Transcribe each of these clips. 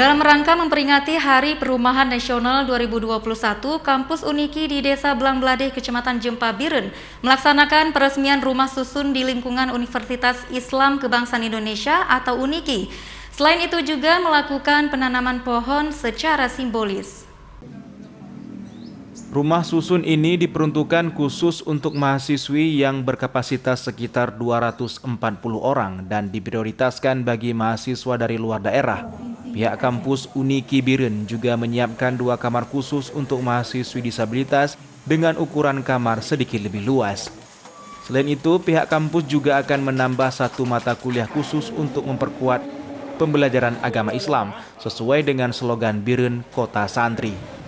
Dalam rangka memperingati Hari Perumahan Nasional 2021, Kampus Uniki di Desa Belangbladeh, Kecamatan Jempa Biren, melaksanakan peresmian rumah susun di lingkungan Universitas Islam Kebangsaan Indonesia atau Uniki. Selain itu juga melakukan penanaman pohon secara simbolis. Rumah susun ini diperuntukkan khusus untuk mahasiswi yang berkapasitas sekitar 240 orang dan diprioritaskan bagi mahasiswa dari luar daerah. Pihak kampus Uniki Biren juga menyiapkan 2 kamar khusus untuk mahasiswi disabilitas dengan ukuran kamar sedikit lebih luas. Selain itu, pihak kampus juga akan menambah 1 mata kuliah khusus untuk memperkuat pembelajaran agama Islam sesuai dengan slogan Biren Kota Santri.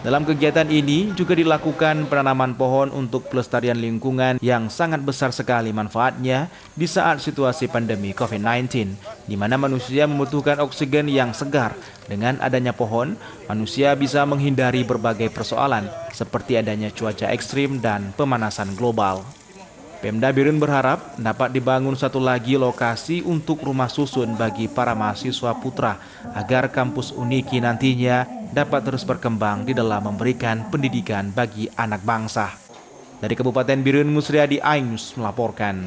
Dalam kegiatan ini juga dilakukan penanaman pohon untuk pelestarian lingkungan yang sangat besar sekali manfaatnya di saat situasi pandemi COVID-19, di mana manusia membutuhkan oksigen yang segar. Dengan adanya pohon, manusia bisa menghindari berbagai persoalan seperti adanya cuaca ekstrim dan pemanasan global. Pemda Biren berharap dapat dibangun satu lagi lokasi untuk rumah susun bagi para mahasiswa putra agar kampus Uniki nantinya dapat terus berkembang di dalam memberikan pendidikan bagi anak bangsa. Dari Kabupaten Biren, Musriadi Ainus melaporkan.